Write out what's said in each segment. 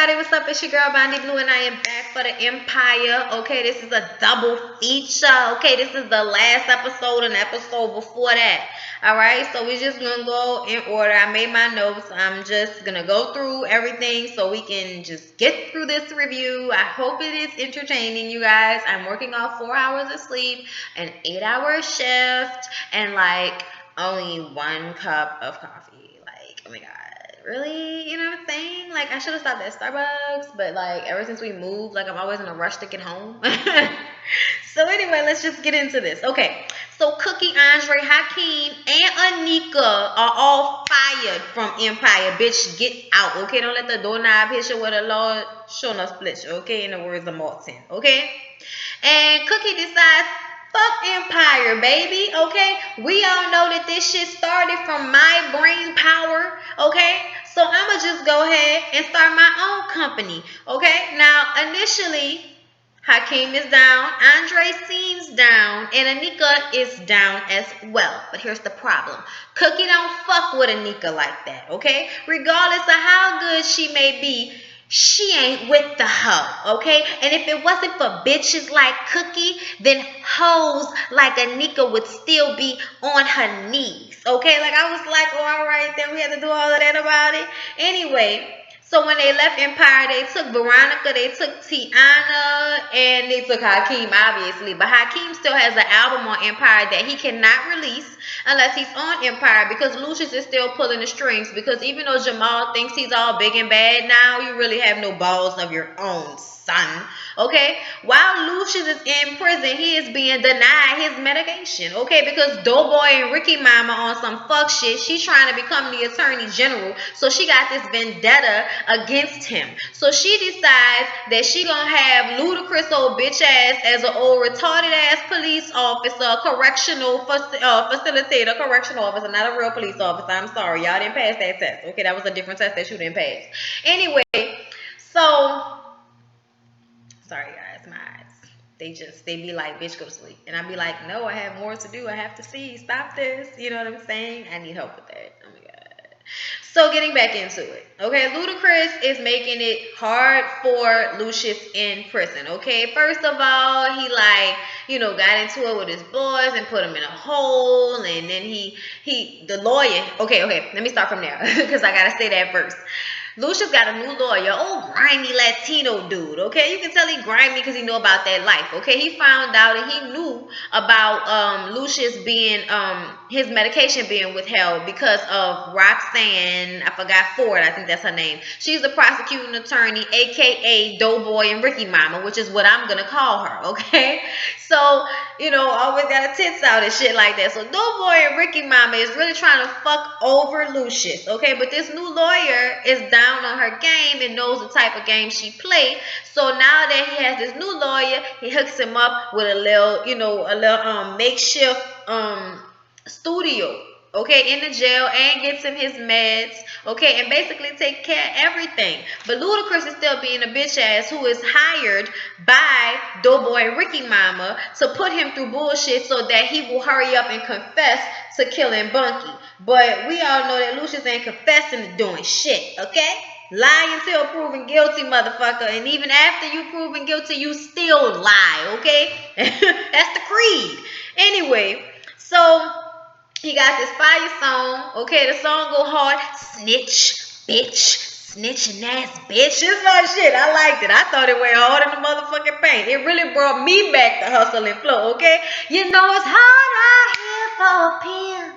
everybody, what's up? It's your girl Bondi Blue and I am back for the Empire. Okay, this is a double feature. Okay, this is the last episode and the episode before that. Alright, so we're just gonna go in order. I made my notes. I'm just gonna go through everything so we can just get through this review. I hope it is entertaining, you guys. I'm working off 4 hours of sleep, an 8-hour shift, and like only 1 cup of coffee. Like, oh my god. Really? You know what I'm saying? Like, I should have stopped at Starbucks, but like ever since we moved, like I'm always in a rush to get home. So anyway, let's just get into this. Okay, so Cookie, Andre, Hakeem, and Anika are all fired from Empire. Bitch, get out. Okay, don't let the doorknob hit you with a Lord Shona split you. Okay, in the words of Martin. Okay, and Cookie decides, fuck Empire, baby. Okay, we all know that this shit started from my brain power. Okay, so I'ma just go ahead and start my own company. Okay, now initially Hakeem is down, Andre seems down, and Anika is down as well. But here's the problem. Cookie don't fuck with Anika like that, okay? Regardless of how good she may be, she ain't with the hoe, okay? And if it wasn't for bitches like Cookie, then hoes like Anika would still be on her knees, okay? Like, I was like, oh, all right, then we had to do all of that about it. Anyway, so when they left Empire, they took Veronica, they took Tiana, and they took Hakeem, obviously. But Hakeem still has an album on Empire that he cannot release unless he's on Empire, because Lucius is still pulling the strings. Because even though Jamal thinks he's all big and bad now, you really have no balls of your own, son. Okay? While Lucius is in prison, he is being denied his medication. Okay? Because Doughboy and Ricky Mama on some fuck shit, she's trying to become the Attorney General. So she got this vendetta against him. So she decides that she gonna have Ludacris old bitch ass as an old retarded ass police officer, correctional facilitator, correctional officer, not a real police officer. I'm sorry, y'all didn't pass that test. Okay, that was a different test that you didn't pass. Anyway, so sorry guys, my eyes. They be like, bitch, go to sleep. And I be like, no, I have more to do. I have to see. Stop this. You know what I'm saying? I need help with that. Oh my god. So getting back into it. Okay, Ludacris is making it hard for Lucius in prison. Okay, first of all, he got into it with his boys and put him in a hole, and then the lawyer. Okay, let me start from there because I gotta say that first. Lucius got a new lawyer, old grimy Latino dude, okay? You can tell he grimy because he know about that life, okay? He found out and he knew about Lucius being, his medication being withheld because of Roxanne, I forgot Ford, I think that's her name. She's the prosecuting attorney, a.k.a. Doughboy and Ricky Mama, which is what I'm going to call her, okay? So, always got her tits out and shit like that. So Doughboy and Ricky Mama is really trying to fuck over Lucius, okay? But this new lawyer is down on her game and knows the type of game she play. So now that he has this new lawyer, he hooks him up with a little makeshift studio, okay, in the jail, and gets him his meds, okay, and basically take care of everything. But Ludacris is still being a bitch ass who is hired by Doughboy and Ricky Mama to put him through bullshit so that he will hurry up and confess to killing Bunky. But we all know that Lucius ain't confessing to doing shit, okay? Lie until proven guilty, motherfucker. And even after you proven guilty, you still lie, okay? That's the creed. Anyway, so he got this fire song, okay? The song go hard. Snitch, bitch. Snitching ass bitch. This my shit. I liked it. I thought it went hard in the motherfucking paint. It really brought me back to hustle and flow, okay? You know it's hard out here for a pimp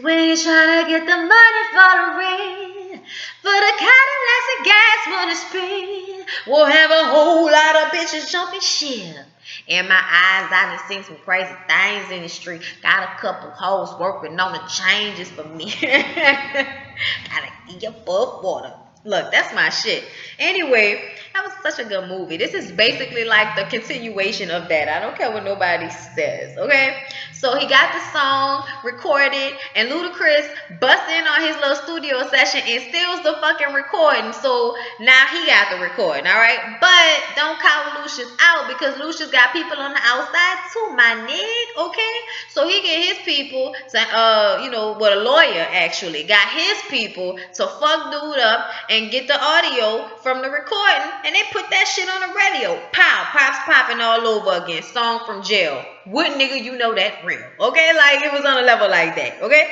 when you're trying to get the money for the rent. For the Cadillacs and gas money spin. We'll have a whole lot of bitches jumping shit. In my eyes, I done seen some crazy things in the street. Got a couple hoes working on the changes for me. Gotta eat your buff water. Look, that's my shit. Anyway, That was such a good movie. This is basically like the continuation of that. I don't care what nobody says, okay? So he got the song recorded, and Ludacris busts in on his little studio session and steals the fucking recording. So now he got the recording, all right? But don't count Lucius out, because Lucius got people on the outside too, my nigga, okay? So he get his people to, a lawyer actually got his people to fuck dude up and get the audio from the recording, and they put that shit on the radio. Pow, pops popping all over again. Song from jail. What nigga you know that real? Okay, like it was on a level like that. Okay.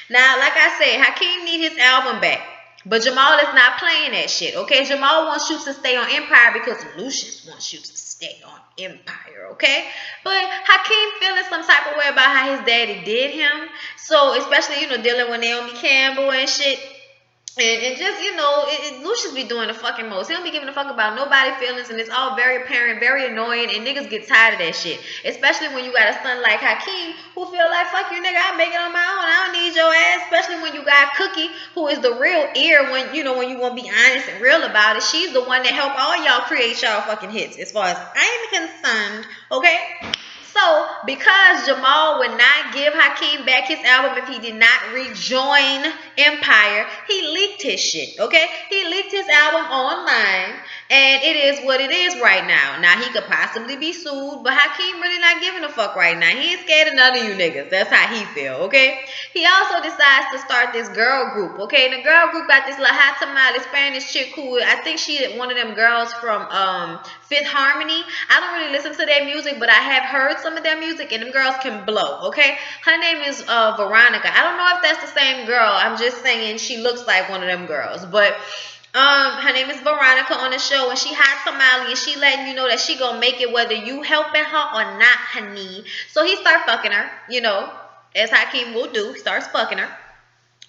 Now, like I said, Hakeem need his album back. But Jamal is not playing that shit, okay? Jamal wants you to stay on Empire because Lucius wants you to stay on Empire, okay? But Hakeem feeling some type of way about how his daddy did him. So, especially, dealing with Naomi Campbell and shit. And just, Lucius be doing the fucking most. He don't be giving a fuck about nobody's feelings, and it's all very apparent, very annoying, and niggas get tired of that shit. Especially when you got a son like Hakeem who feel like, fuck you, nigga, I make it on my own. I don't need your ass. Especially when you got Cookie, who is the real ear when you want to be honest and real about it. She's the one that helped all y'all create y'all fucking hits, as far as I'm concerned, okay? So, because Jamal would not give Hakeem back his album if he did not rejoin Empire, he leaked his shit, okay? He leaked his album online, and it is what it is right now. Now, he could possibly be sued, but Hakeem really not giving a fuck right now. He ain't scared of none of you niggas. That's how he feel, okay? He also decides to start this girl group, okay? And the girl group got this La Hot Tamale Spanish chick who, I think she one of them girls from Fifth Harmony. I don't really listen to their music, but I have heard some of their music, and them girls can blow, okay? Her name is Veronica. I don't know if that's the same girl. I'm just saying she looks like one of them girls, but her name is Veronica on the show, and she hot tamale, and she letting you know that she gonna make it whether you helping her or not, honey. So he start fucking her, as Hakeem will do. He starts fucking her.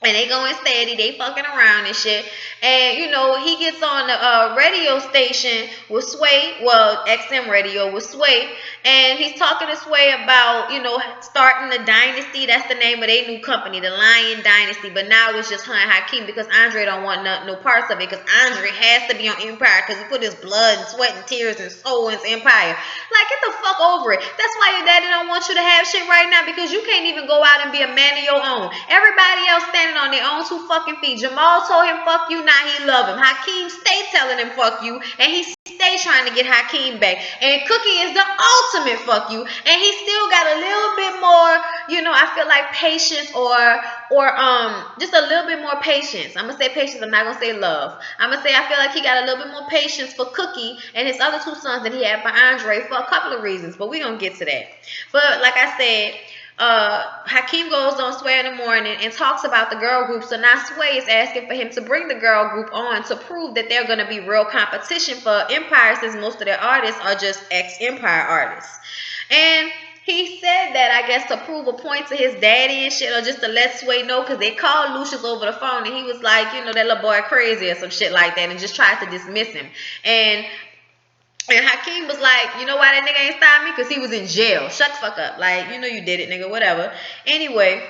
And they going steady, they fucking around and shit. And, he gets on the radio station with Sway, well, XM radio with Sway. And he's talking to Sway about, starting the Dynasty. That's the name of their new company, the Lion Dynasty. But now it's just her and Hakeem, because Andre don't want no parts of it. Because Andre has to be on Empire, because he put his blood and sweat and tears and soul into Empire. Like, get the fuck over it. That's why your daddy don't want you to have shit right now, because you can't even go out and be a man of your own. Everybody else standing on their own 2 fucking feet. Jamal told him fuck you, now he love him. Hakeem stay telling him fuck you, and he stay trying to get Hakeem back. And Cookie is the ultimate fuck you, and he still got a little bit more, I feel like patience or just a little bit more patience. I'm gonna say patience, I'm not gonna say love. I'm gonna say I feel like he got a little bit more patience for Cookie and his other 2 sons than he had for Andre, for a couple of reasons, but we gonna get to that. But like I said, Hakeem goes on Sway in the morning and talks about the girl group. So now Sway is asking for him to bring the girl group on to prove that they're going to be real competition for Empire, since most of their artists are just ex-Empire artists. And he said that, I guess, to prove a point to his daddy and shit, or just to let Sway know, because they called Lucius over the phone, and he was like, that little boy crazy or some shit like that, and just tried to dismiss him. And Hakeem was like, you know why that nigga ain't stopped me? Because he was in jail. Shut the fuck up. Like, you did it, nigga. Whatever. Anyway,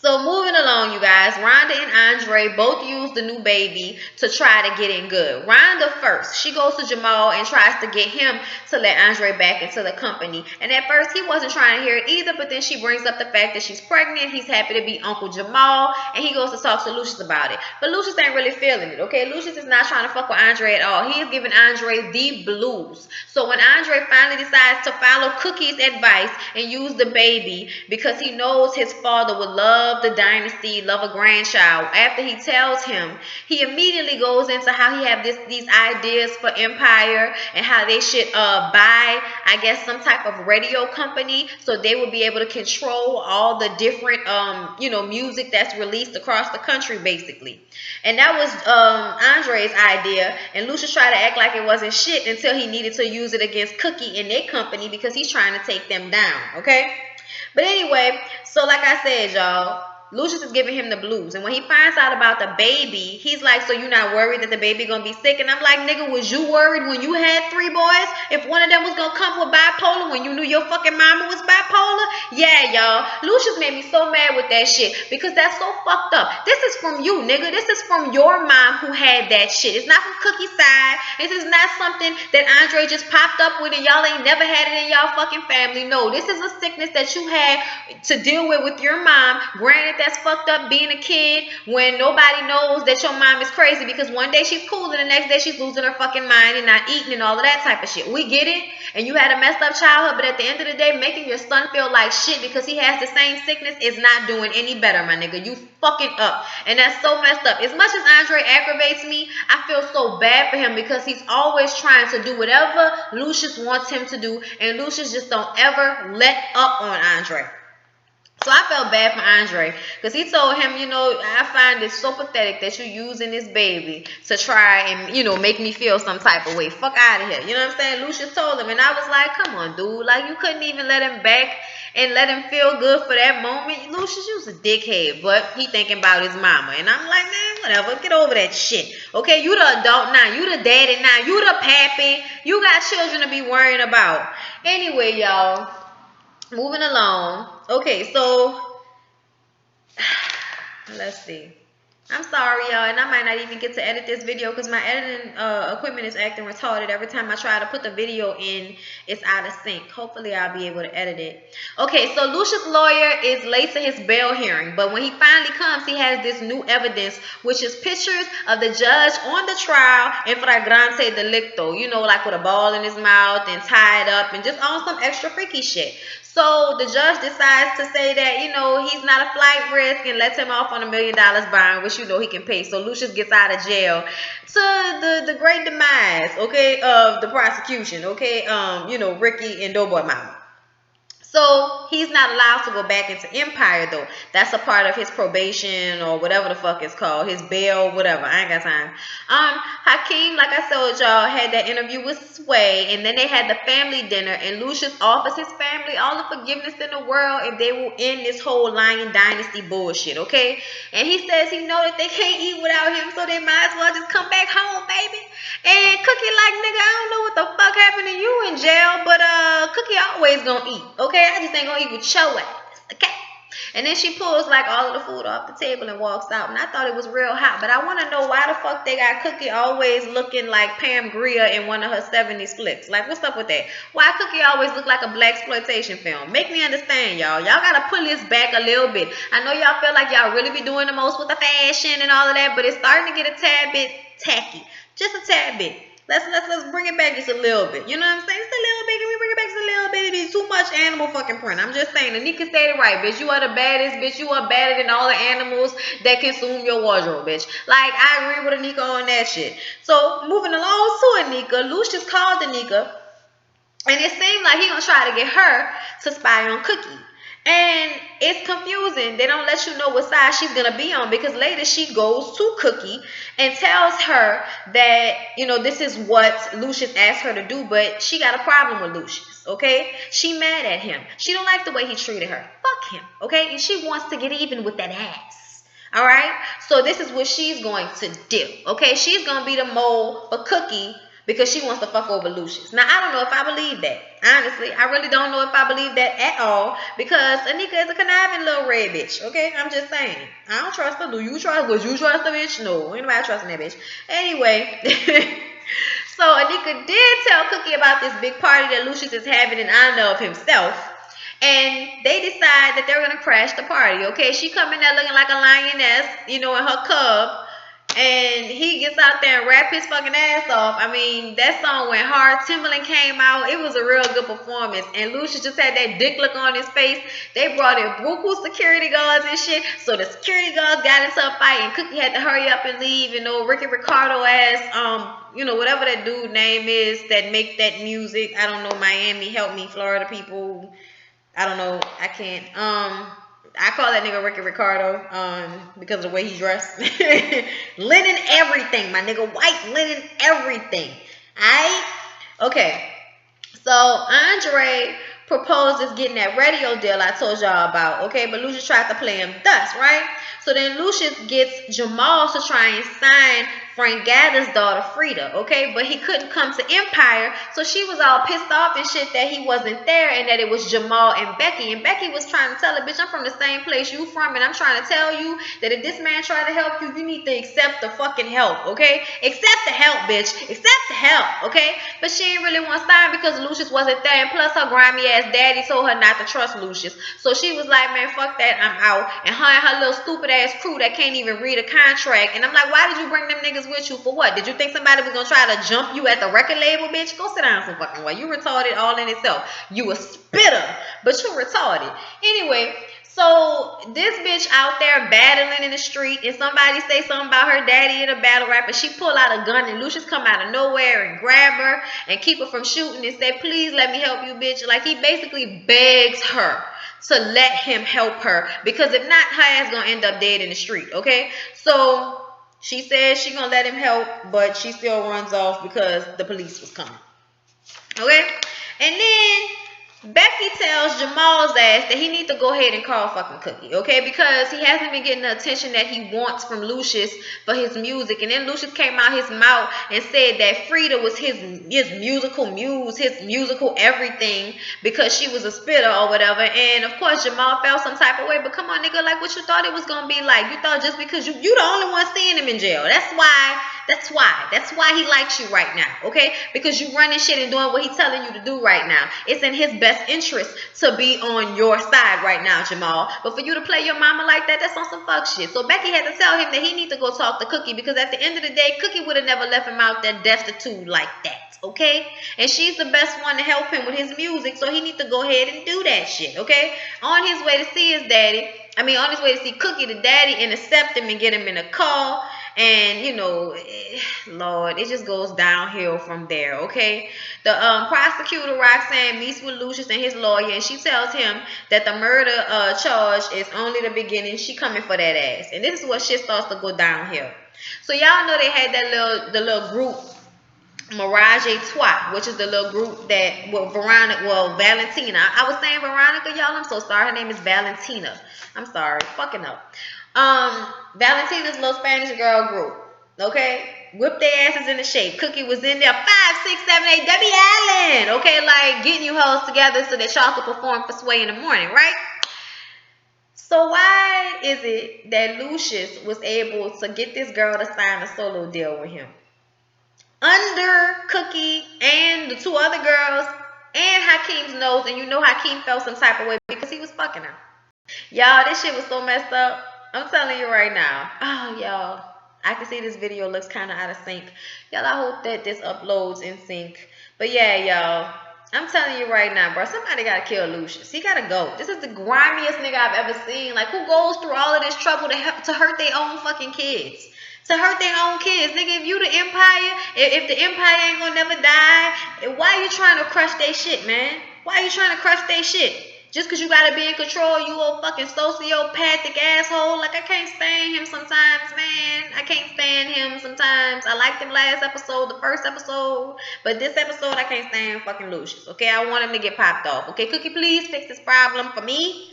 so moving along, you guys, Rhonda and Andre both use the new baby to try to get in good. Rhonda first, she goes to Jamal and tries to get him to let Andre back into the company. And at first, he wasn't trying to hear it either, but then she brings up the fact that she's pregnant. He's happy to be Uncle Jamal, and he goes to talk to Lucius about it. But Lucius ain't really feeling it, okay? Lucius is not trying to fuck with Andre at all. He is giving Andre the blues. So when Andre finally decides to follow Cookie's advice and use the baby, because he knows his father would love the dynasty, love a grandchild. After he tells him, he immediately goes into how he have these ideas for Empire and how they should buy, I guess, some type of radio company so they would be able to control all the different music that's released across the country, basically. And that was Andre's idea, and Lucius tried to act like it wasn't shit until he needed to use it against Cookie and their company, because he's trying to take them down, okay? But anyway, so like I said, y'all, Lucius is giving him the blues. And when he finds out about the baby, he's like, so you're not worried that the baby gonna be sick? And I'm like, nigga, was you worried when you had 3 boys? If one of them was gonna come with bipolar when you knew your fucking mama was bipolar? Yeah, y'all. Lucius made me so mad with that shit because that's so fucked up. This is from you, nigga. This is from your mom who had that shit. It's not from Cookie's side. This is not something that Andre just popped up with and y'all ain't never had it in y'all fucking family. No, this is a sickness that you had to deal with your mom. Granted, that's fucked up being a kid when nobody knows that your mom is crazy because one day she's cool and the next day she's losing her fucking mind and not eating and all of that type of shit. We get it. And you had a messed up childhood, but at the end of the day, making your son feel like shit because he has the same sickness is not doing any better, my nigga. You fucking up. And that's so messed up. As much as Andre aggravates me, I feel so bad for him because he's always trying to do whatever Lucius wants him to do, and Lucius just don't ever let up on Andre. So I felt bad for Andre because he told him, you know, I find it so pathetic that you're using this baby to try and, you know, make me feel some type of way. Fuck out of here. You know what I'm saying? Lucius told him, and I was like, come on, dude. Like, you couldn't even let him back and let him feel good for that moment. Lucius, you's a dickhead, but he thinking about his mama. And I'm like, man, whatever. Get over that shit. Okay, you the adult now. You the daddy now. You the pappy. You got children to be worrying about. Anyway, y'all. Moving along. Okay, so let's see. I'm sorry, y'all, and I might not even get to edit this video because my editing equipment is acting retarded. Every time I try to put the video in, it's out of sync. Hopefully, I'll be able to edit it. Okay, so Lucius' lawyer is late to his bail hearing, but when he finally comes, he has this new evidence, which is pictures of the judge on the trial in flagrante delicto, you know, like with a ball in his mouth and tied up and just on some extra freaky shit. So the judge decides to say that, you know, he's not a flight risk and lets him off on $1 million bond, which you know he can pay. So Lucius gets out of jail to the great demise, okay, of the prosecution, okay, you know, Ricky and Doughboy Mama. So he's not allowed to go back into Empire, though. That's a part of his probation or whatever the fuck it's called, his bail, whatever. I ain't got time. Hakeem, like I told y'all, had that interview with Sway, and then they had the family dinner, and Lucius offers his family all the forgiveness in the world if they will end this whole Lion Dynasty bullshit, okay? And he says he know that they can't eat without him, so they might as well just come back home, baby. And Cookie like, nigga, I don't know what the fuck happened to you in jail, but Cookie always gonna eat, okay? I just ain't gonna eat with your ass, okay? And then she pulls like all of the food off the table and walks out. And I thought it was real hot, but I want to know why the fuck they got Cookie always looking like Pam Grier in one of her 70s flicks. Like, what's up with that? Why Cookie always look like a blaxploitation film? Make me understand, y'all. Y'all gotta pull this back a little bit. I know y'all feel like y'all really be doing the most with the fashion and all of that, but it's starting to get a tad bit tacky, just a tad bit. Let's bring it back just a little bit. You know what I'm saying? Just a little bit. Can we bring it back just a little bit? It be too much animal fucking print. I'm just saying. Anika said it right, bitch. You are the baddest, bitch. You are badder than all the animals that consume your wardrobe, bitch. Like, I agree with Anika on that shit. So, moving along to Anika, Lucius called Anika, and it seemed like he gonna try to get her to spy on Cookie. And it's confusing. They don't let you know what side she's going to be on because later she goes to Cookie and tells her that, you know, this is what Lucius asked her to do, but she got a problem with Lucius, okay? She mad at him. She don't like the way he treated her. Fuck him, okay? And she wants to get even with that ass, all right? So this is what she's going to do, okay? She's going to be the mole for Cookie because she wants to fuck over Lucius. Now, I don't know if I believe that. Honestly, I really don't know if I believe that at all because Anika is a conniving little red bitch, okay? I'm just saying. I don't trust her. Do you trust? Would you trust the bitch? No. Ain't nobody trusting that bitch. Anyway, so Anika did tell Cookie about this big party that Lucius is having in honor of himself. And they decide that they're going to crash the party, okay? She come in there looking like a lioness, you know, in her cub. And he gets out there and rap his fucking ass off. I mean, that song went hard. Timbaland came out. It was a real good performance. And Lucius just had that dick look on his face. They brought in buku security guards and shit. So the security guards got into a fight. And Cookie had to hurry up and leave. You know, Ricky Ricardo ass, you know, whatever that dude name is that make that music. I don't know, Miami, help me, Florida people. I don't know. I can't. I call that nigga Ricky Ricardo because of the way he dressed. Linen everything, my nigga. White linen everything. Alright? Okay. So Andre proposes getting that radio deal I told y'all about, okay? But Lucius tried to play him thus, right? So then Lucius gets Jamal to try and sign Frank Gather's daughter Frida, okay? But he couldn't come to Empire, so she was all pissed off and shit that he wasn't there and that it was Jamal and Becky. And Becky was trying to tell her, bitch, I'm from the same place you from, and I'm trying to tell you that if this man tried to help you, you need to accept the fucking help, okay? Accept the help, bitch. Accept the help, okay? But she didn't really want to sign because Lucius wasn't there, and plus her grimy ass daddy told her not to trust Lucius. So she was like, man, fuck that, I'm out. And her little stupid ass crew that can't even read a contract. And I'm like, why did you bring them niggas with you? For what? Did you think somebody was gonna try to jump you at the record label, bitch? Go sit down some fucking way. You retarded all in itself. You a spitter, but you retarded. Anyway, so this bitch out there battling in the street, and somebody say something about her daddy in a battle rap, and she pull out a gun, and Lucius come out of nowhere and grab her and keep her from shooting and say, please let me help you, bitch. Like, he basically begs her to let him help her, because if not, her ass gonna end up dead in the street, okay? So she says she gonna let him help, but she still runs off because the police was coming, okay? And then Becky tells Jamal's ass that he needs to go ahead and call fucking Cookie, okay? Because he hasn't been getting the attention that he wants from Lucius for his music. And then Lucius came out his mouth and said that Frida was his musical muse, his musical everything, because she was a spitter or whatever. And of course, Jamal felt some type of way. But come on, nigga, like what you thought it was gonna be like? You thought just because you the only one seeing him in jail. That's why he likes you right now, okay? Because you running shit and doing what he's telling you to do right now. It's in his best interest to be on your side right now, Jamal. But for you to play your mama like that, that's on some fuck shit. So Becky had to tell him that he need to go talk to Cookie, because at the end of the day, Cookie would have never left him out there destitute like that, okay? And she's the best one to help him with his music, so he need to go ahead and do that shit, okay? On his way to see his daddy, on his way to see Cookie, the daddy, intercept him and get him in a car. And, you know, Lord, it just goes downhill from there, okay? The prosecutor, Roxanne, meets with Lucius and his lawyer, and she tells him that the murder charge is only the beginning. She coming for that ass. And this is what shit starts to go downhill. So y'all know they had the little group, Mirage Trois, which is the little group that, Valentina. I was saying Veronica, y'all. I'm so sorry. Her name is Valentina. I'm sorry. Fucking up. Valentina's little Spanish girl group, okay? Whip their asses into shape. Cookie was in there, 5, 6, 7, 8, Debbie Allen, okay? Like, getting you hoes together so that y'all could perform for Sway in the morning, right? So why is it that Lucius was able to get this girl to sign a solo deal with him under Cookie and the two other girls and Hakeem's nose? And you know Hakeem felt some type of way because he was fucking her. Y'all, this shit was so messed up. I'm telling you right now. Oh, y'all. I can see this video looks kind of out of sync. Y'all, I hope that this uploads in sync. But yeah, y'all. I'm telling you right now, bro. Somebody got to kill Lucius. He got to go. This is the grimiest nigga I've ever seen. Like, who goes through all of this trouble to hurt their own fucking kids? To hurt their own kids. Nigga, if you the Empire, if the Empire ain't gonna never die, why are you trying to crush their shit, man? Why are you trying to crush their shit? Just because you got to be in control, you old fucking sociopathic asshole. Like, I can't stand him sometimes, man. I can't stand him sometimes. I liked him last episode, the first episode. But this episode, I can't stand fucking Lucius, okay? I want him to get popped off, okay? Cookie, please fix this problem for me.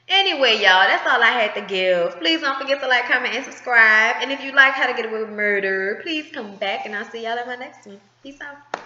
Anyway, y'all, that's all I had to give. Please don't forget to like, comment, and subscribe. And if you like How to Get Away with Murder, please come back, and I'll see y'all in my next one. Peace out.